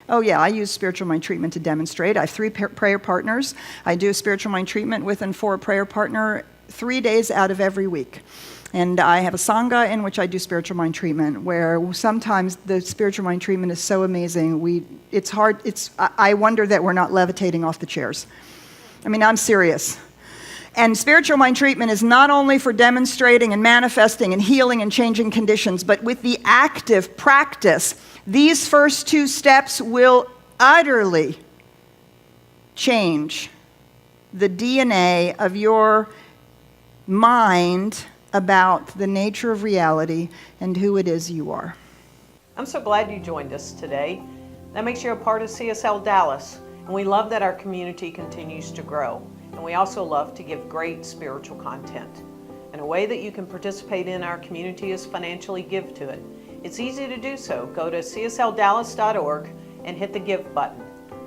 Oh yeah, I use spiritual mind treatment to demonstrate. I have 3 prayer partners. I do spiritual mind treatment with and for a prayer partner 3 days out of every week. And I have a Sangha in which I do spiritual mind treatment, where sometimes the spiritual mind treatment is so amazing, I wonder that we're not levitating off the chairs. I mean, I'm serious. And spiritual mind treatment is not only for demonstrating and manifesting and healing and changing conditions, but with the active practice, these first 2 steps will utterly change the DNA of your mind about the nature of reality and who it is you are. I'm so glad you joined us today. That makes you a part of CSLDallas, and we love that our community continues to grow. And we also love to give great spiritual content. And a way that you can participate in our community is financially give to it. It's easy to do so. Go to CSLDallas.org and hit the give button.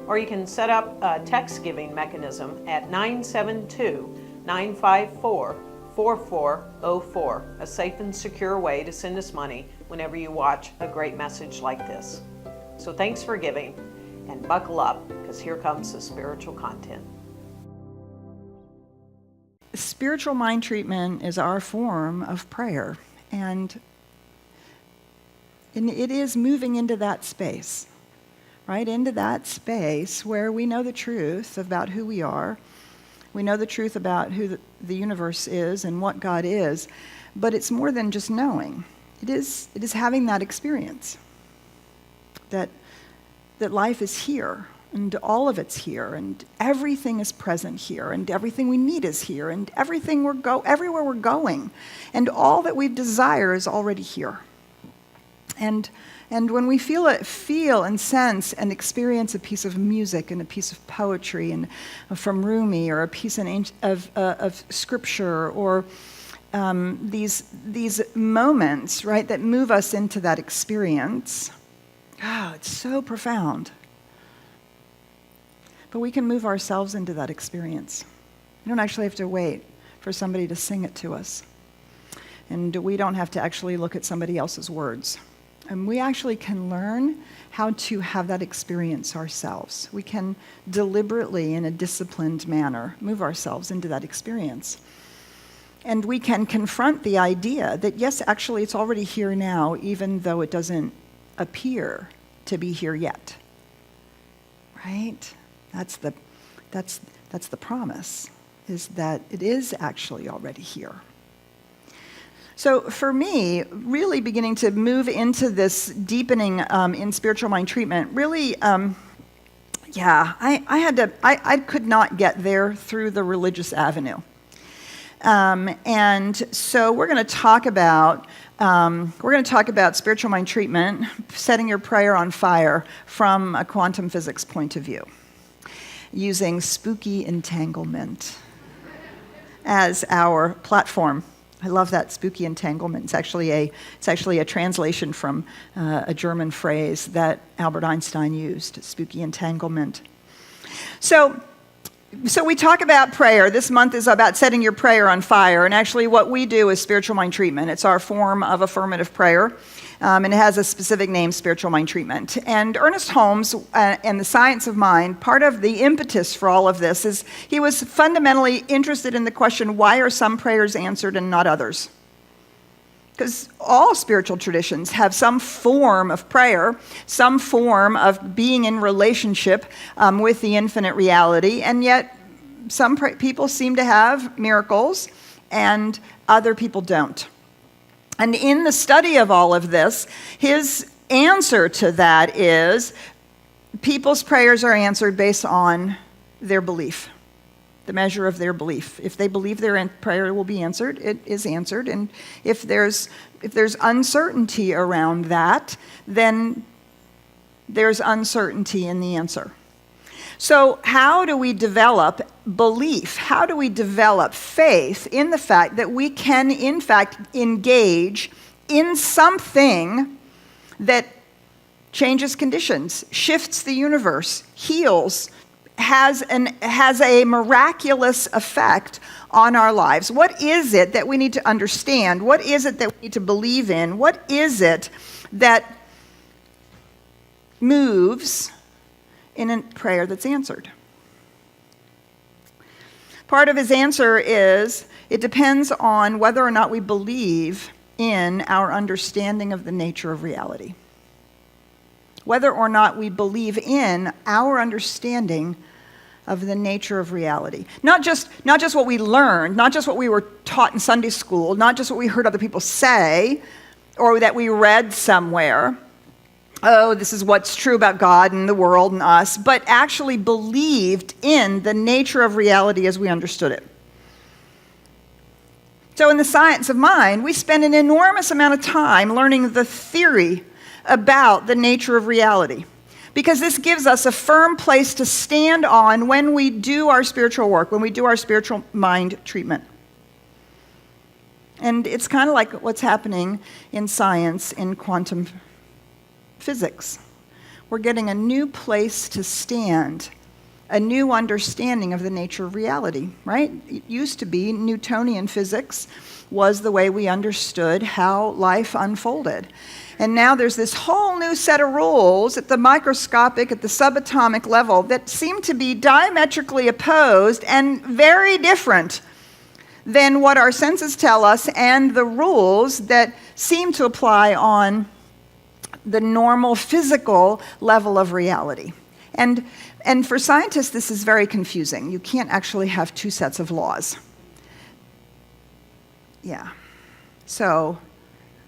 Or you can set up a text giving mechanism at 972-954-4404, a safe and secure way to send us money whenever you watch a great message like this. So thanks for giving, and buckle up, because here comes the spiritual content. Spiritual mind treatment is our form of prayer, and it is moving into that space, right? Into that space where we know the truth about who we are. We know the truth about who the universe is and what God is, but it's more than just knowing. It is having that experience that life is here, and all of it's here, and everything is present here, and everything we need is here, and everywhere we're going, and all that we desire is already here. And when we feel and sense and experience a piece of music and a piece of poetry and from Rumi, or a piece of scripture, or these moments, right, that move us into that experience, it's so profound. But we can move ourselves into that experience. We don't actually have to wait for somebody to sing it to us. And we don't have to actually look at somebody else's words. And we actually can learn how to have that experience ourselves. We can deliberately, in a disciplined manner, move ourselves into that experience. And we can confront the idea that, yes, actually it's already here now, even though it doesn't appear to be here yet. Right? That's the promise, is that it is actually already here. So for me, really beginning to move into this deepening in spiritual mind treatment, really, I could not get there through the religious avenue. And so we're going to talk about spiritual mind treatment, setting your prayer on fire from a quantum physics point of view, using spooky entanglement as our platform. I love that, spooky entanglement. It's actually a translation from a German phrase that Albert Einstein used, spooky entanglement. So we talk about prayer. This month is about setting your prayer on fire. And actually what we do is spiritual mind treatment. It's our form of affirmative prayer. And it has a specific name, spiritual mind treatment. And Ernest Holmes and the science of mind, part of the impetus for all of this is he was fundamentally interested in the question, why are some prayers answered and not others? Because all spiritual traditions have some form of prayer, some form of being in relationship with the infinite reality, and yet some people seem to have miracles and other people don't. And in the study of all of this, his answer to that is people's prayers are answered based on their belief, the measure of their belief. If they believe their prayer will be answered, it is answered. And if there's uncertainty around that, then there's uncertainty in the answer. So how do we develop belief? How do we develop faith in the fact that we can, in fact, engage in something that changes conditions, shifts the universe, heals, has a miraculous effect on our lives? What is it that we need to understand? What is it that we need to believe in? What is it that moves in a prayer that's answered. Part of his answer is, it depends on whether or not we believe in our understanding of the nature of reality. Whether or not we believe in our understanding of the nature of reality. Not just what we learned, not just what we were taught in Sunday school, not just what we heard other people say, or that we read somewhere. Oh, this is what's true about God and the world and us, but actually believed in the nature of reality as we understood it. So in the science of mind, we spend an enormous amount of time learning the theory about the nature of reality, because this gives us a firm place to stand on when we do our spiritual work, when we do our spiritual mind treatment. And it's kind of like what's happening in science, in quantum physics. We're getting a new place to stand, a new understanding of the nature of reality, right? It used to be Newtonian physics was the way we understood how life unfolded. And now there's this whole new set of rules at the microscopic, at the subatomic level that seem to be diametrically opposed and very different than what our senses tell us and the rules that seem to apply on the normal physical level of reality. And for scientists, this is very confusing. You can't actually have two sets of laws. Yeah. So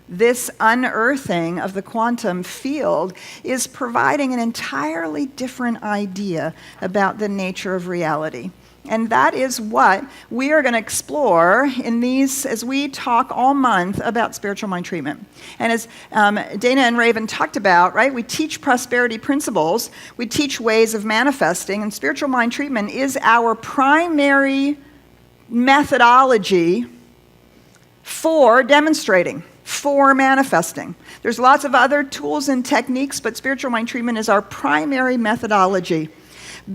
this unearthing of the quantum field is providing an entirely different idea about the nature of reality. And that is what we are going to explore in these, as we talk all month about spiritual mind treatment. And as Dana and Raven talked about, right, we teach prosperity principles, we teach ways of manifesting, and spiritual mind treatment is our primary methodology for demonstrating, for manifesting. There's lots of other tools and techniques, but spiritual mind treatment is our primary methodology,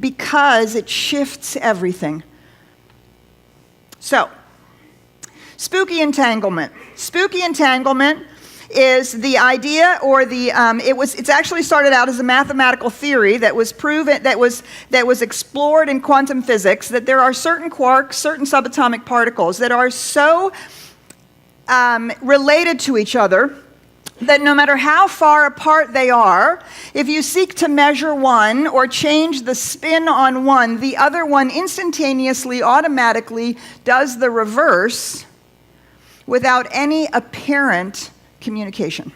because it shifts everything. So, spooky entanglement. Spooky entanglement is the idea, or it's actually started out as a mathematical theory that was proven, that was explored in quantum physics, that there are certain quarks, certain subatomic particles that are so related to each other that no matter how far apart they are, if you seek to measure one or change the spin on one, the other one instantaneously, automatically does the reverse without any apparent communication.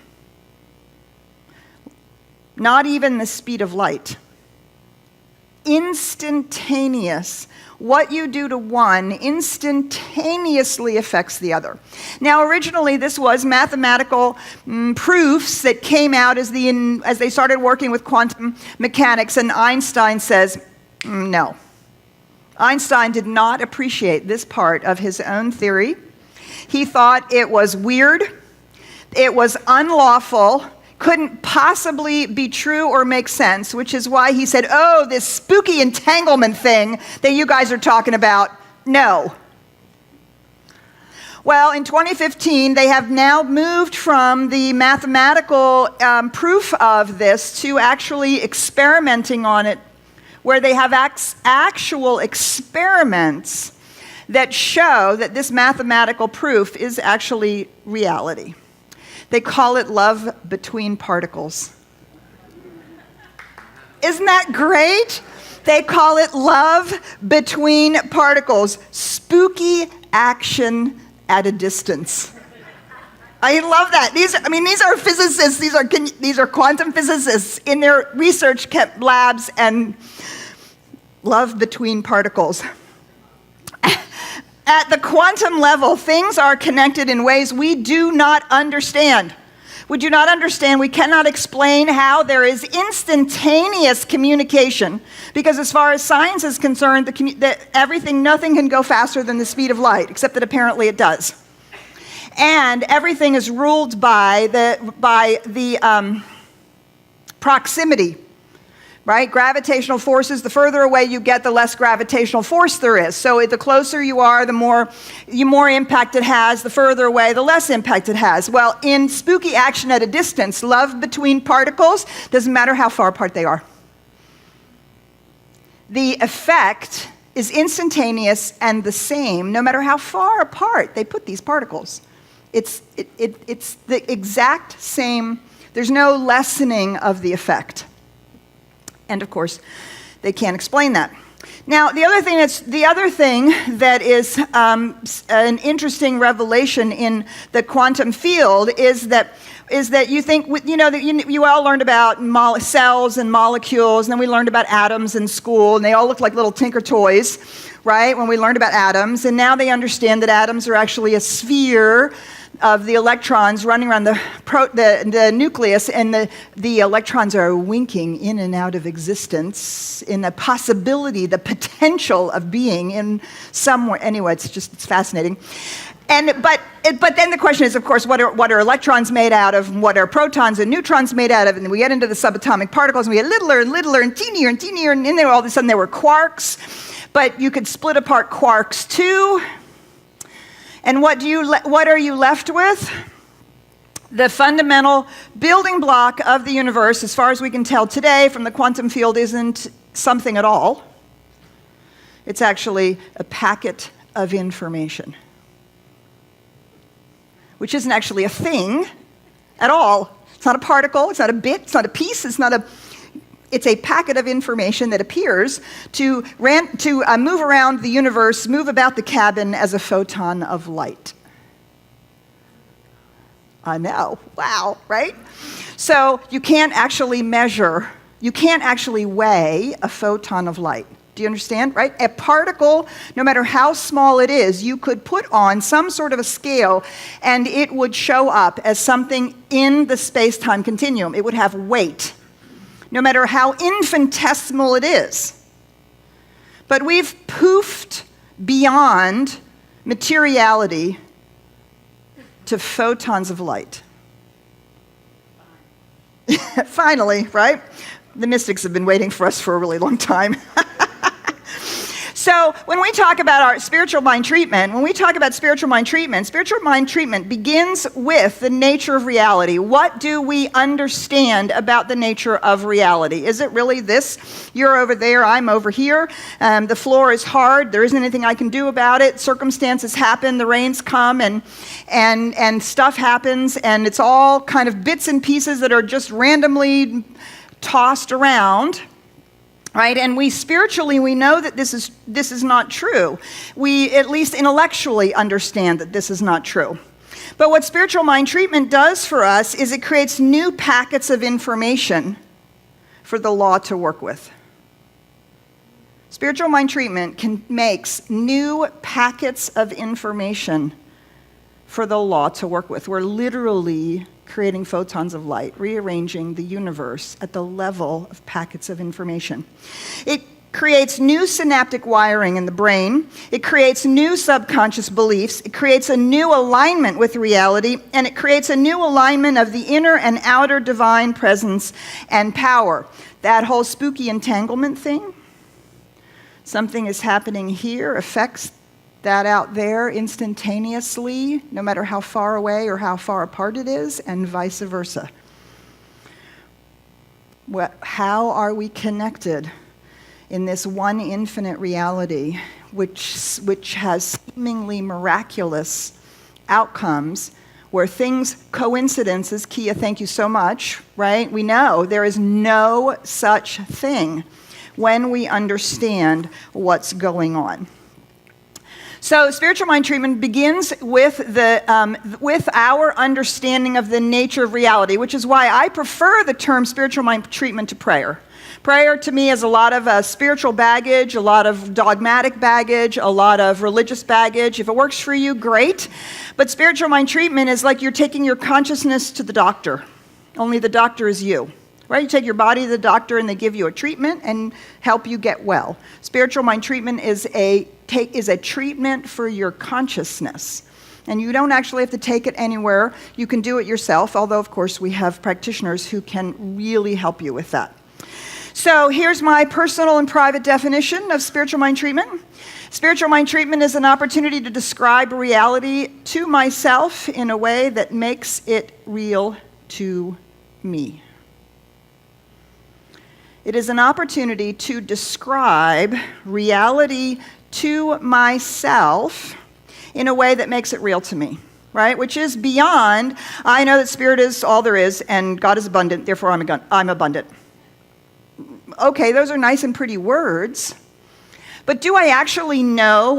Not even the speed of light. Instantaneous. What you do to one instantaneously affects the other. Now, originally, this was mathematical proofs that came out as they started working with quantum mechanics, and Einstein says, no. Einstein did not appreciate this part of his own theory. He thought it was weird, it was unlawful, couldn't possibly be true or make sense, which is why he said, oh, this spooky entanglement thing that you guys are talking about, no. Well, in 2015, they have now moved from the mathematical proof of this to actually experimenting on it, where they have actual experiments that show that this mathematical proof is actually reality. They call it love between particles. Isn't that great? They call it love between particles. Spooky action at a distance. I love that. These are physicists. These are quantum physicists in their research labs, and love between particles. At the quantum level, things are connected in ways we do not understand. We do not understand. We cannot explain how there is instantaneous communication, because as far as science is concerned, nothing can go faster than the speed of light, except that apparently it does. And everything is ruled by the proximity. Right? Gravitational forces, the further away you get, the less gravitational force there is. So the closer you are, the more impact it has. The further away, the less impact it has. Well, in spooky action at a distance, love between particles, doesn't matter how far apart they are. the effect is instantaneous and the same, no matter how far apart they put these particles. It's the exact same. There's no lessening of the effect. And of course, they can't explain that. Now, the other thing that is an interesting revelation in the quantum field is that you think, you all learned about cells and molecules, and then we learned about atoms in school, and they all looked like little tinker toys, right, when we learned about atoms. And now they understand that atoms are actually a sphere of the electrons running around the nucleus, and the electrons are winking in and out of existence in the possibility, the potential of being in somewhere. Anyway, it's fascinating. But then the question is, of course, what are electrons made out of? What are protons and neutrons made out of? And then we get into the subatomic particles, and we get littler and littler and teenier and teenier, and then all of a sudden there were quarks. But you could split apart quarks too. And what are you left with? The fundamental building block of the universe, as far as we can tell today from the quantum field, isn't something at all. It's actually a packet of information, which isn't actually a thing at all. It's not a particle, it's not a bit, it's not a piece, it's a packet of information that appears to move around the universe, move about the cabin as a photon of light. I know, wow, right? So you can't actually weigh a photon of light. Do you understand, right? A particle, no matter how small it is, you could put on some sort of a scale and it would show up as something in the space-time continuum. It would have weight, no matter how infinitesimal it is. But we've poofed beyond materiality to photons of light. Finally, right? The mystics have been waiting for us for a really long time. So when we talk about our spiritual mind treatment, spiritual mind treatment begins with the nature of reality. What do we understand about the nature of reality? Is it really this? You're over there, I'm over here. The floor is hard. There isn't anything I can do about it. Circumstances happen. The rains come and stuff happens. And it's all kind of bits and pieces that are just randomly tossed around. Right, and we know that this is not true. We, at least intellectually, understand that this is not true. But what spiritual mind treatment does for us is it creates new packets of information for the law to work with. Spiritual mind treatment makes new packets of information for the law to work with. We're literally creating photons of light, rearranging the universe at the level of packets of information. It creates new synaptic wiring in the brain. It creates new subconscious beliefs. It creates a new alignment with reality, and it creates a new alignment of the inner and outer divine presence and power. That whole spooky entanglement thing, something is happening here, affects that out there instantaneously, no matter how far away or how far apart it is, and vice versa. How are we connected in this one infinite reality, which has seemingly miraculous outcomes, where coincidences, Kia, thank you so much, right? We know there is no such thing when we understand what's going on. So spiritual mind treatment begins with our understanding of the nature of reality, which is why I prefer the term spiritual mind treatment to prayer. Prayer to me is a lot of spiritual baggage, a lot of dogmatic baggage, a lot of religious baggage. If it works for you, great. But spiritual mind treatment is like you're taking your consciousness to the doctor. Only the doctor is you. Right? You take your body to the doctor and they give you a treatment and help you get well. Spiritual mind treatment is a treatment for your consciousness. And you don't actually have to take it anywhere. You can do it yourself, although, of course, we have practitioners who can really help you with that. So here's my personal and private definition of spiritual mind treatment. Spiritual mind treatment is an opportunity to describe reality to myself in a way that makes it real to me. It is an opportunity to describe reality to myself in a way that makes it real to me, right? Which is beyond, I know that spirit is all there is and God is abundant, therefore I'm abundant. Okay, those are nice and pretty words, but do I actually know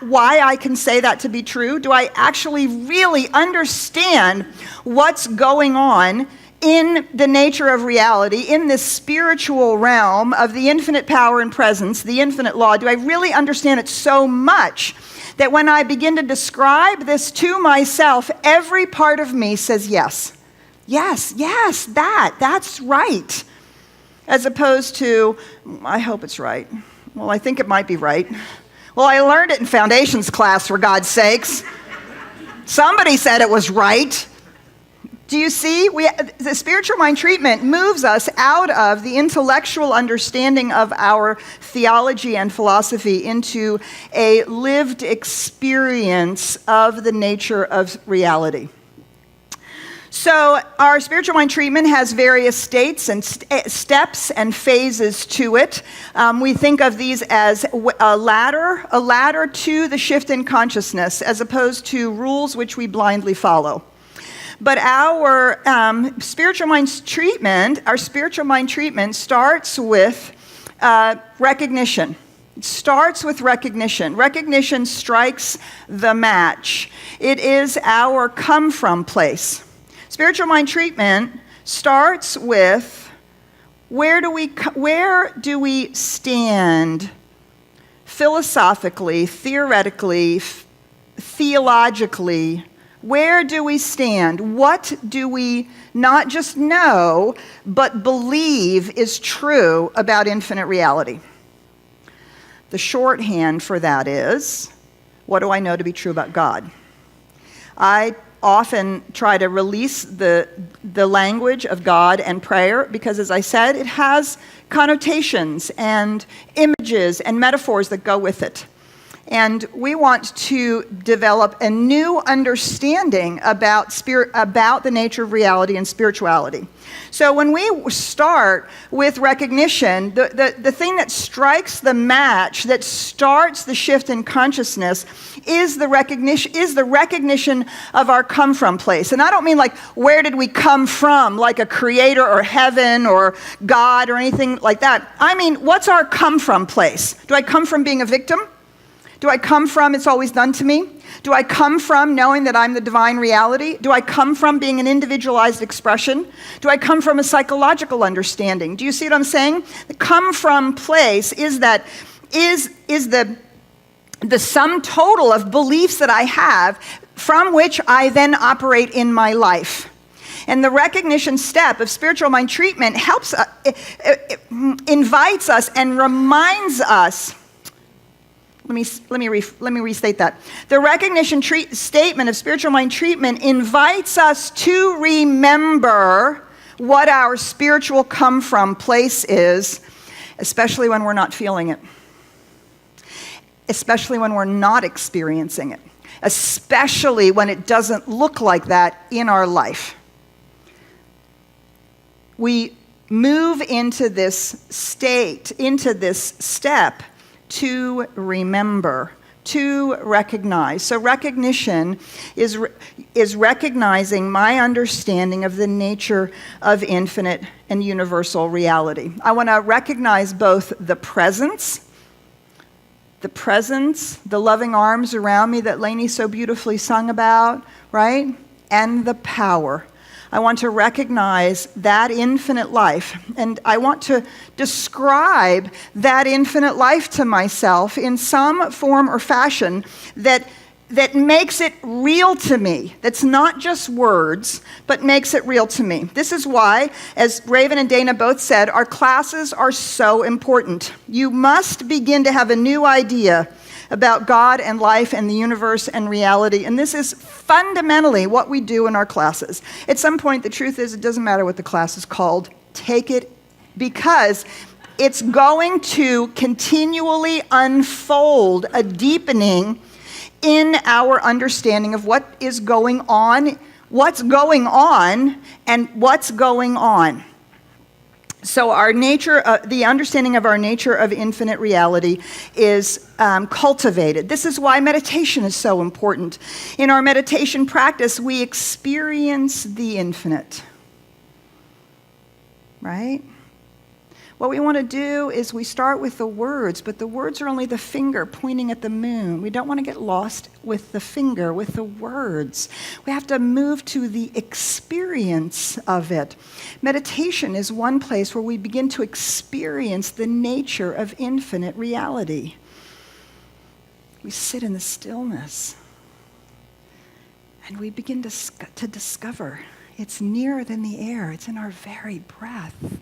why I can say that to be true? Do I actually really understand what's going on in the nature of reality, in this spiritual realm of the infinite power and presence, the infinite law? Do I really understand it so much that when I begin to describe this to myself, every part of me says yes? Yes, that's right. As opposed to, I hope it's right. Well, I think it might be right. Well, I learned it in foundations class, for God's sakes. Somebody said it was right. Do you see? The spiritual mind treatment moves us out of the intellectual understanding of our theology and philosophy into a lived experience of the nature of reality. So our spiritual mind treatment has various states and steps and phases to it. We think of these as a ladder to the shift in consciousness, as opposed to rules which we blindly follow. But our spiritual mind treatment starts with recognition. It starts with recognition. Recognition strikes the match. It is our come from place. Spiritual mind treatment starts with where do we stand philosophically, theoretically, theologically. Where do we stand? What do we not just know, but believe is true about infinite reality? The shorthand for that is, what do I know to be true about God? I often try to release the language of God and prayer because, as I said, it has connotations and images and metaphors that go with it. And we want to develop a new understanding about the nature of reality and spirituality. So when we start with recognition, the thing that strikes the match, that starts the shift in consciousness, is the recognition of our come from place. And I don't mean like, where did we come from, like a creator or heaven or God or anything like that. I mean, what's our come from place? Do I come from being a victim? Do I come from it's always done to me? Do I come from knowing that I'm the divine reality? Do I come from being an individualized expression? Do I come from a psychological understanding? Do you see what I'm saying? The come from place is the sum total of beliefs that I have from which I then operate in my life. And the recognition step of spiritual mind treatment helps, invites us and reminds us. Let me restate that. The recognition statement of spiritual mind treatment invites us to remember what our spiritual come from place is, especially when we're not feeling it, especially when we're not experiencing it, especially when it doesn't look like that in our life. We move into this state, into this step, to remember, to recognize. So recognition is recognizing my understanding of the nature of infinite and universal reality. I want to recognize both the presence, the loving arms around me that Lainey so beautifully sung about, right? And the power. I want to recognize that infinite life, and I want to describe that infinite life to myself in some form or fashion that makes it real to me, that's not just words, but makes it real to me. This is why, as Raven and Dana both said, our classes are so important. You must begin to have a new idea about God and life and the universe and reality. And this is fundamentally what we do in our classes. At some point, the truth is, it doesn't matter what the class is called. Take it, because it's going to continually unfold a deepening in our understanding of what is going on, and what's going on. So our nature, the understanding of our nature of infinite reality is cultivated. This is why meditation is so important. In our meditation practice, we experience the infinite, right? What we want to do is we start with the words, but the words are only the finger pointing at the moon. We don't want to get lost with the finger, with the words. We have to move to the experience of it. Meditation is one place where we begin to experience the nature of infinite reality. We sit in the stillness, and we begin to discover it's nearer than the air. It's in our very breath.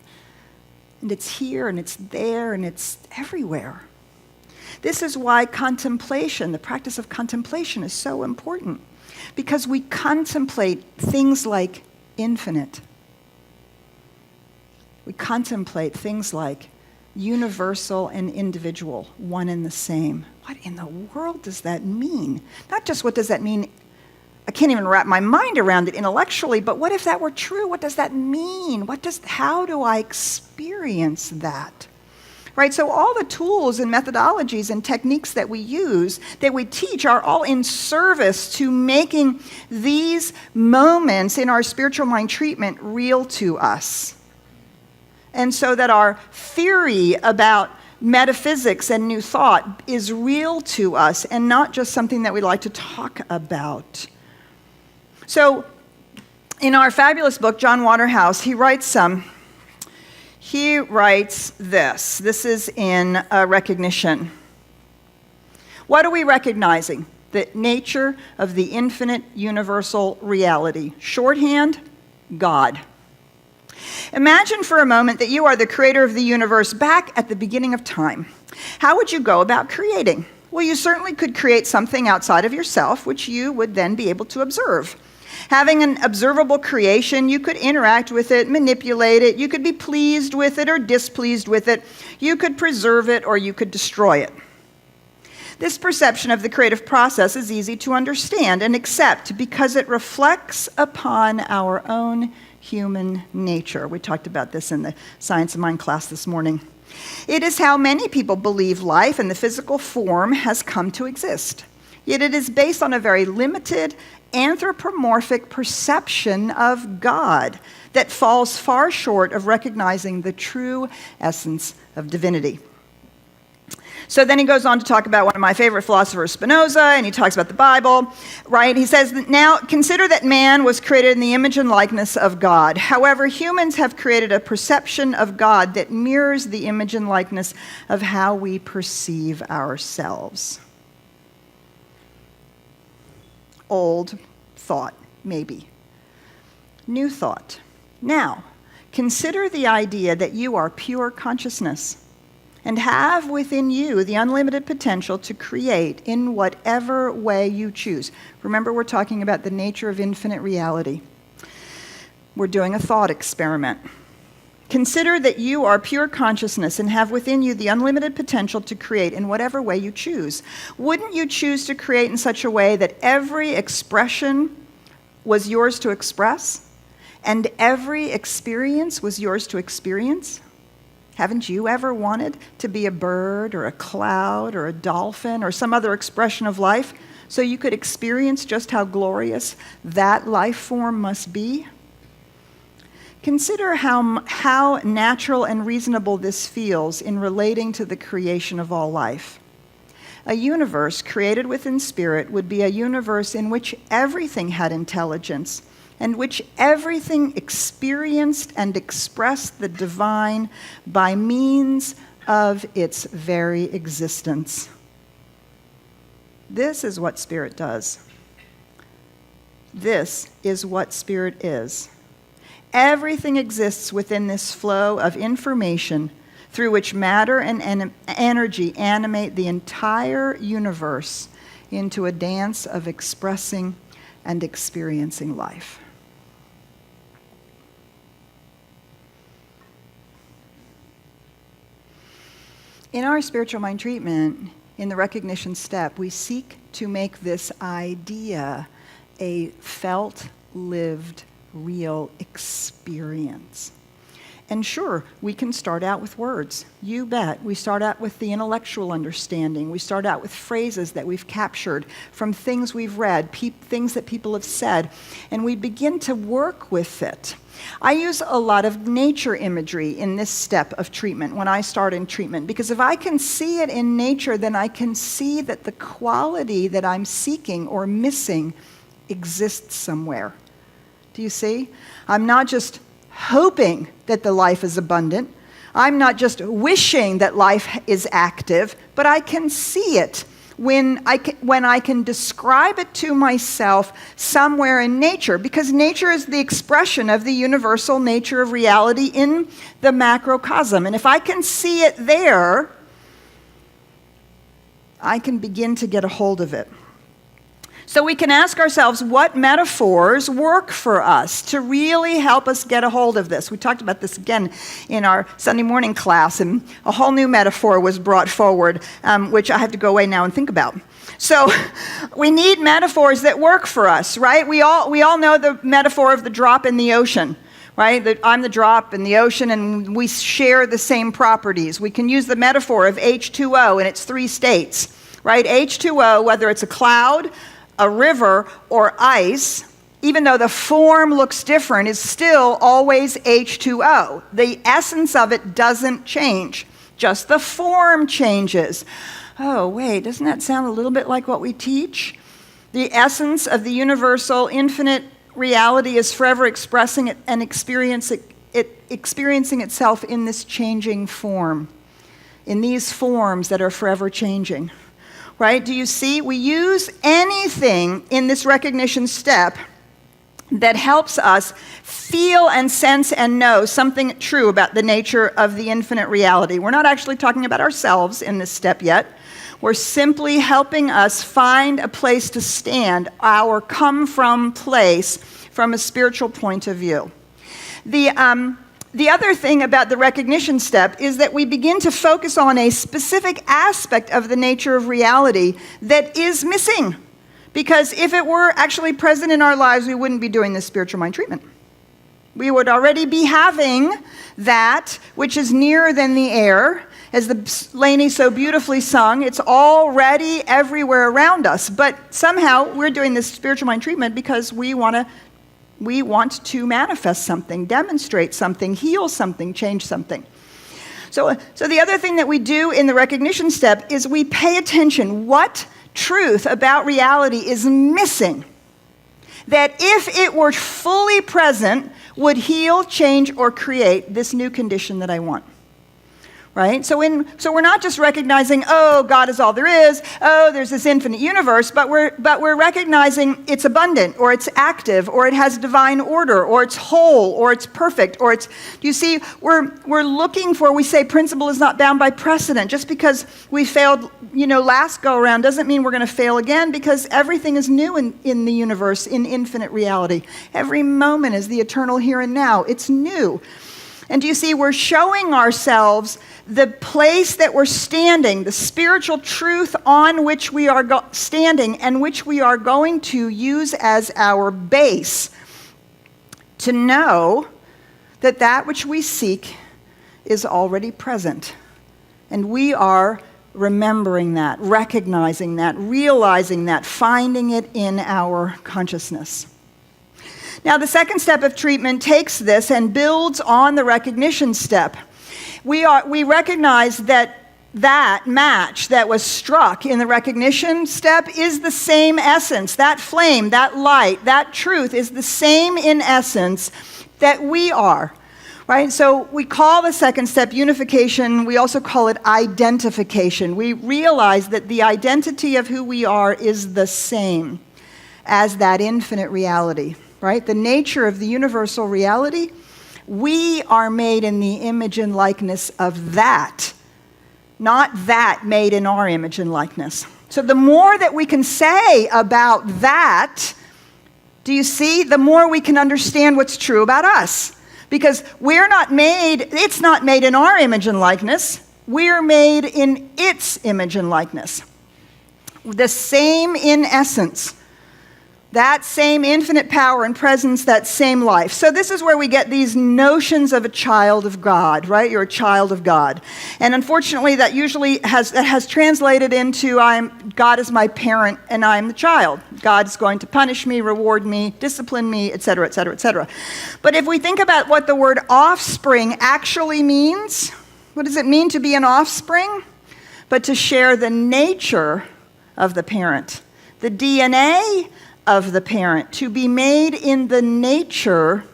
And it's here, and it's there, and it's everywhere. This is why contemplation, the practice of contemplation, is so important. Because we contemplate things like infinite. We contemplate things like universal and individual, one and the same. What in the world does that mean? Not just what does that mean, I can't even wrap my mind around it intellectually, but what if that were true? What does that mean? How do I experience that? Right, so all the tools and methodologies and techniques that we use, that we teach, are all in service to making these moments in our spiritual mind treatment real to us. And so that our theory about metaphysics and new thought is real to us and not just something that we like to talk about. So, in our fabulous book, John Waterhouse, he writes this. This is in recognition. What are we recognizing? The nature of the infinite universal reality. Shorthand, God. Imagine for a moment that you are the creator of the universe back at the beginning of time. How would you go about creating? Well, you certainly could create something outside of yourself, which you would then be able to observe. Having an observable creation, you could interact with it, manipulate it, you could be pleased with it or displeased with it, you could preserve it or you could destroy it. This perception of the creative process is easy to understand and accept because it reflects upon our own human nature. We talked about this in the Science of Mind class this morning. It is how many people believe life in the physical form has come to exist. Yet it is based on a very limited anthropomorphic perception of God that falls far short of recognizing the true essence of divinity. So then he goes on to talk about one of my favorite philosophers, Spinoza, and he talks about the Bible, right? He says, now consider that man was created in the image and likeness of God. However, humans have created a perception of God that mirrors the image and likeness of how we perceive ourselves. Old thought, maybe. New thought. Now, consider the idea that you are pure consciousness and have within you the unlimited potential to create in whatever way you choose. Remember, we're talking about the nature of infinite reality. We're doing a thought experiment. Consider that you are pure consciousness and have within you the unlimited potential to create in whatever way you choose. Wouldn't you choose to create in such a way that every expression was yours to express and every experience was yours to experience? Haven't you ever wanted to be a bird or a cloud or a dolphin or some other expression of life so you could experience just how glorious that life form must be? Consider how natural and reasonable this feels in relating to the creation of all life. A universe created within spirit would be a universe in which everything had intelligence and which everything experienced and expressed the divine by means of its very existence. This is what spirit does. This is what spirit is. Everything exists within this flow of information through which matter and energy animate the entire universe into a dance of expressing and experiencing life. In our spiritual mind treatment, in the recognition step, we seek to make this idea a felt, lived, real experience. And sure, we can start out with words. You bet. We start out with the intellectual understanding. We start out with phrases that we've captured from things we've read, things that people have said, and we begin to work with it. I use a lot of nature imagery in this step of treatment when I start in treatment, because if I can see it in nature, then I can see that the quality that I'm seeking or missing exists somewhere. Do you see? I'm not just hoping that the life is abundant. I'm not just wishing that life is active, but I can see it when I can describe it to myself somewhere in nature, because nature is the expression of the universal nature of reality in the macrocosm. And if I can see it there, I can begin to get a hold of it. So we can ask ourselves, what metaphors work for us to really help us get a hold of this? We talked about this again in our Sunday morning class, and a whole new metaphor was brought forward, which I have to go away now and think about. So we need metaphors that work for us, right? We all know the metaphor of the drop in the ocean, right? I'm the drop in the ocean, and we share the same properties. We can use the metaphor of H2O in its three states, right? H2O, whether it's a cloud, a river, or ice, even though the form looks different, is still always H2O. The essence of it doesn't change. Just the form changes. Oh, wait, doesn't that sound a little bit like what we teach? The essence of the universal, infinite reality is forever expressing it and experiencing itself in this changing form, in these forms that are forever changing. Right? Do you see? We use anything in this recognition step that helps us feel and sense and know something true about the nature of the infinite reality. We're not actually talking about ourselves in this step yet. We're simply helping us find a place to stand, our come-from place from a spiritual point of view. The other thing about the recognition step is that we begin to focus on a specific aspect of the nature of reality that is missing. Because if it were actually present in our lives, we wouldn't be doing this spiritual mind treatment. We would already be having that which is nearer than the air. As the Lainey so beautifully sung, it's already everywhere around us. But somehow we're doing this spiritual mind treatment because we want to manifest something, demonstrate something, heal something, change something. So the other thing that we do in the recognition step is we pay attention. What truth about reality is missing that if it were fully present would heal, change, or create this new condition that I want? Right? So we're not just recognizing, oh, God is all there is, oh, there's this infinite universe, but we're recognizing it's abundant, or it's active, or it has divine order, or it's whole, or it's perfect, or it's, do you see, we're looking for, we say principle is not bound by precedent. Just because we failed, last go around doesn't mean we're going to fail again, because everything is new in the universe, in infinite reality. Every moment is the eternal here and now. It's new. And do you see, we're showing ourselves the place that we're standing, the spiritual truth on which we are standing and which we are going to use as our base to know that that which we seek is already present. And we are remembering that, recognizing that, realizing that, finding it in our consciousness. Now, the second step of treatment takes this and builds on the recognition step. We recognize that match that was struck in the recognition step is the same essence. That flame, that light, that truth is the same in essence that we are. Right? So we call the second step unification. We also call it identification. We realize that the identity of who we are is the same as that infinite reality. Right? The nature of the universal reality, we are made in the image and likeness of that, not that made in our image and likeness. So the more that we can say about that, do you see, the more we can understand what's true about us. Because it's not made in our image and likeness, we're made in its image and likeness. The same in essence. That same infinite power and presence, that same life. So this is where we get these notions of a child of God, right? You're a child of God. And unfortunately, that usually has translated into God is my parent and I'm the child. God's going to punish me, reward me, discipline me, etc., etc., etc. But if we think about what the word offspring actually means, what does it mean to be an offspring? But to share the nature of the parent, the DNA of the parent, to be made in the nature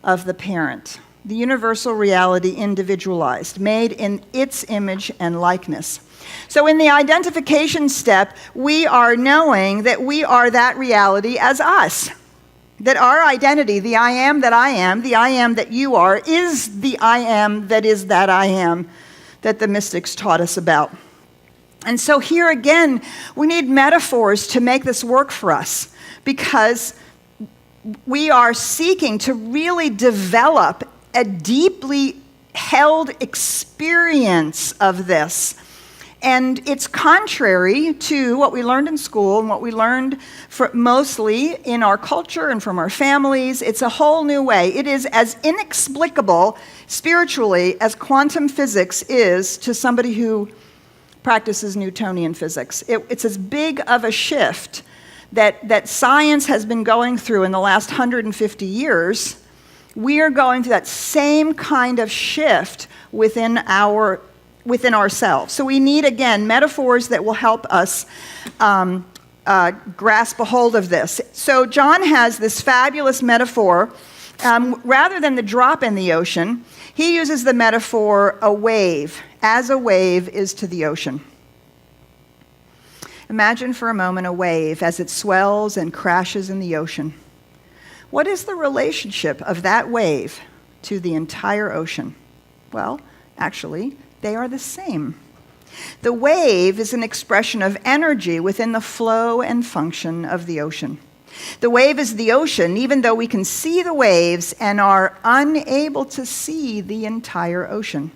of the parent, the universal reality individualized, made in its image and likeness. So in the identification step, we are knowing that we are that reality as us. That our identity, the I am that I am, the I am that you are, is the I am that is that I am that the mystics taught us about. And so here again, we need metaphors to make this work for us, because we are seeking to really develop a deeply held experience of this. And it's contrary to what we learned in school and what we learned mostly in our culture and from our families. It's a whole new way. It is as inexplicable spiritually as quantum physics is to somebody who practices Newtonian physics. It's as big of a shift that science has been going through in the last 150 years. We are going through that same kind of shift within ourselves. So we need, again, metaphors that will help us grasp a hold of this. So John has this fabulous metaphor. Rather than the drop in the ocean, he uses the metaphor a wave, as a wave is to the ocean. Imagine for a moment a wave as it swells and crashes in the ocean. What is the relationship of that wave to the entire ocean? Well, actually, they are the same. The wave is an expression of energy within the flow and function of the ocean. The wave is the ocean, even though we can see the waves and are unable to see the entire ocean.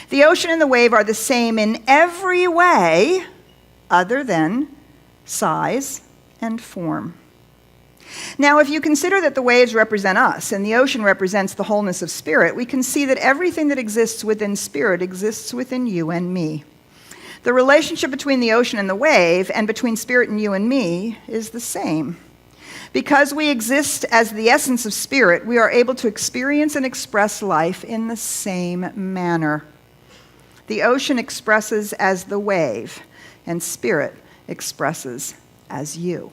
The ocean and the wave are the same in every way other than size and form. Now, if you consider that the waves represent us and the ocean represents the wholeness of spirit, we can see that everything that exists within spirit exists within you and me. The relationship between the ocean and the wave and between spirit and you and me is the same. Because we exist as the essence of spirit, we are able to experience and express life in the same manner. The ocean expresses as the wave, and spirit expresses as you.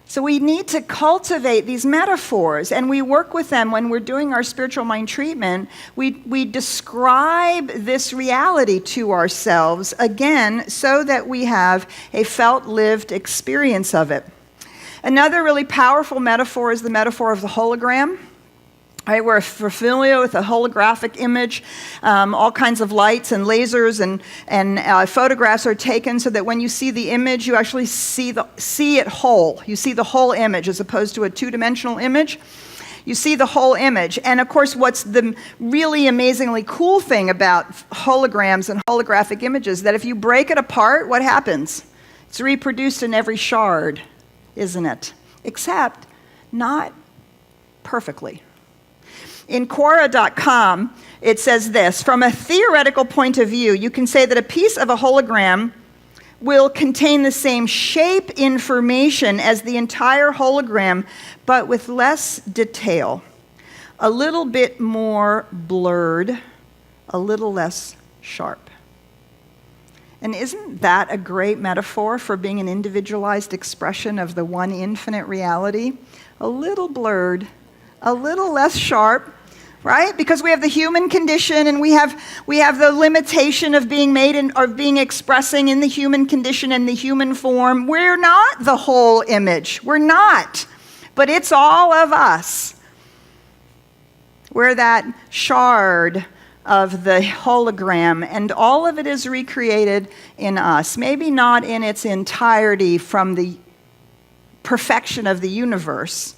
So we need to cultivate these metaphors, and we work with them when we're doing our spiritual mind treatment. We describe this reality to ourselves, again, so that we have a felt, lived experience of it. Another really powerful metaphor is the metaphor of the hologram. Right, we're familiar with a holographic image. All kinds of lights and lasers and photographs are taken so that when you see the image, you actually see it whole. You see the whole image as opposed to a two-dimensional image. You see the whole image. And of course, what's the really amazingly cool thing about holograms and holographic images, that if you break it apart, what happens? It's reproduced in every shard, isn't it? Except not perfectly. In Quora.com, it says this: from a theoretical point of view, you can say that a piece of a hologram will contain the same shape information as the entire hologram, but with less detail, a little bit more blurred, a little less sharp. And isn't that a great metaphor for being an individualized expression of the one infinite reality? A little blurred, a little less sharp, right? Because we have the human condition, and we have the limitation of being made or being expressing in the human condition and the human form. We're not the whole image. We're not. But it's all of us. We're that shard of the hologram, and all of it is recreated in us. Maybe not in its entirety from the perfection of the universe,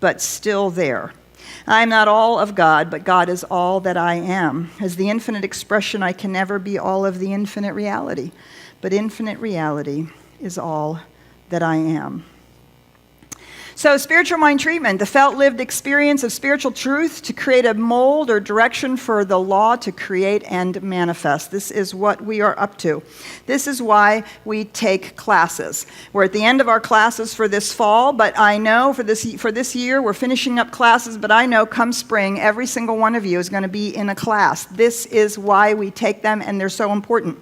but still there. I am not all of God, but God is all that I am. As the infinite expression, I can never be all of the infinite reality, but infinite reality is all that I am. So spiritual mind treatment, the felt lived experience of spiritual truth to create a mold or direction for the law to create and manifest. This is what we are up to. This is why we take classes. We're at the end of our classes for this fall, but I know for this year we're finishing up classes, but I know come spring every single one of you is going to be in a class. This is why we take them, and they're so important.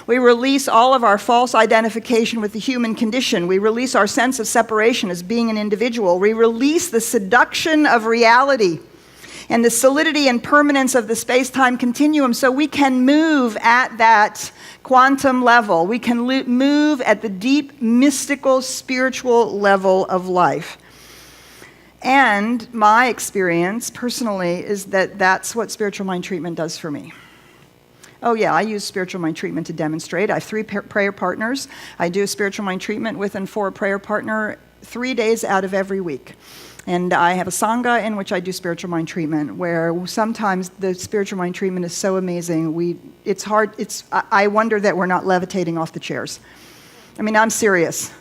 We release all of our false identification with the human condition. We release our sense of separation as being an individual. We release the seduction of reality and the solidity and permanence of the space-time continuum so we can move at that quantum level. We can move at the deep, mystical, spiritual level of life. And my experience personally is that that's what spiritual mind treatment does for me. Oh yeah, I use spiritual mind treatment to demonstrate. I have 3 prayer partners. I do spiritual mind treatment with and for a prayer partner 3 days out of every week. And I have a Sangha in which I do spiritual mind treatment, where sometimes the spiritual mind treatment is so amazing. It's hard. I wonder that we're not levitating off the chairs. I mean, I'm serious.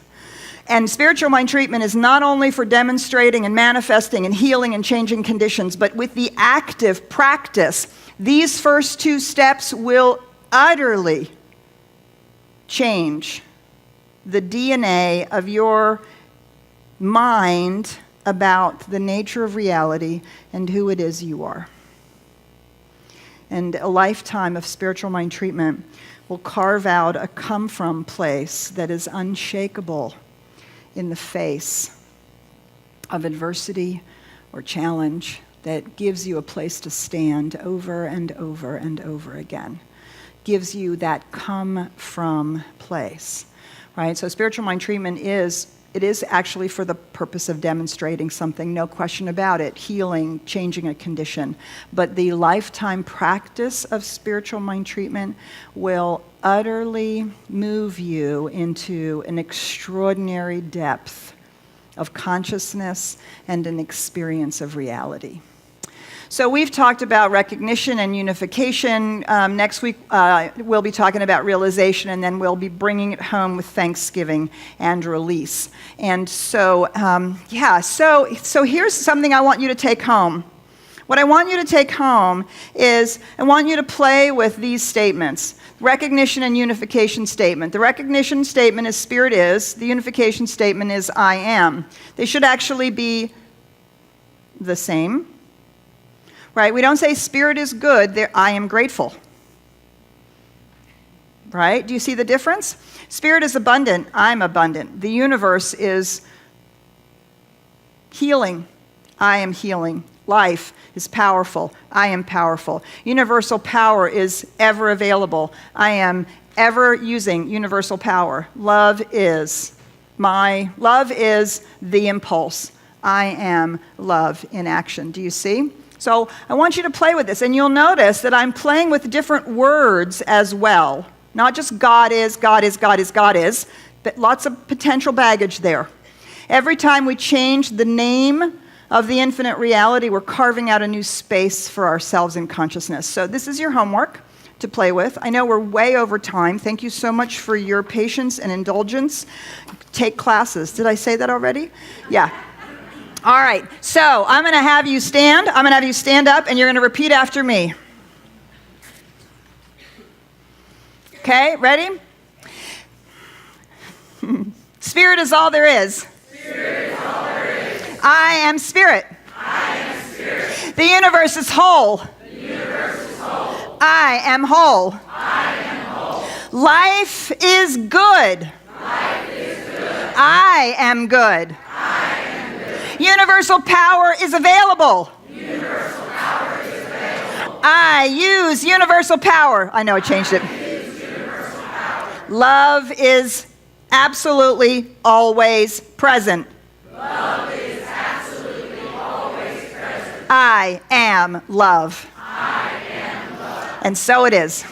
And spiritual mind treatment is not only for demonstrating and manifesting and healing and changing conditions, but with the active practice, these first 2 steps will utterly change the DNA of your mind about the nature of reality and who it is you are. And a lifetime of spiritual mind treatment will carve out a come-from place that is unshakable in the face of adversity or challenge, that gives you a place to stand over and over and over again. Gives you that come-from place, right? So spiritual mind treatment is actually for the purpose of demonstrating something, no question about it, healing, changing a condition. But the lifetime practice of spiritual mind treatment will utterly move you into an extraordinary depth of consciousness and an experience of reality. So we've talked about recognition and unification. Next week, we'll be talking about realization, and then we'll be bringing it home with thanksgiving and release. And so, so here's something I want you to take home. What I want you to take home is I want you to play with these statements. Recognition and unification statement. The recognition statement is spirit is. The unification statement is I am. They should actually be the same. Right? We don't say spirit is good, I am grateful. Right? Do you see the difference? Spirit is abundant, I'm abundant. The universe is healing, I am healing. Life is powerful, I am powerful. Universal power is ever available. I am ever using universal power. Love is the impulse. I am love in action. Do you see? So I want you to play with this, and you'll notice that I'm playing with different words as well. Not just God is, God is, God is, God is, but lots of potential baggage there. Every time we change the name of the infinite reality, we're carving out a new space for ourselves in consciousness. So this is your homework to play with. I know we're way over time. Thank you so much for your patience and indulgence. Take classes. Did I say that already? Yeah. All right, so I'm going to have you stand. I'm going to have you stand up, and you're going to repeat after me. Okay, ready? Spirit is all there is. Spirit is all there is. I am spirit. I am spirit. The universe is whole. The universe is whole. I am whole. I am whole. Life is good. Life is good. I am good. Universal power is available. Universal power is available. I use universal power. I know I changed it. Use universal power. Love is absolutely always present. Love is absolutely always present. I am love. I am love. And so it is.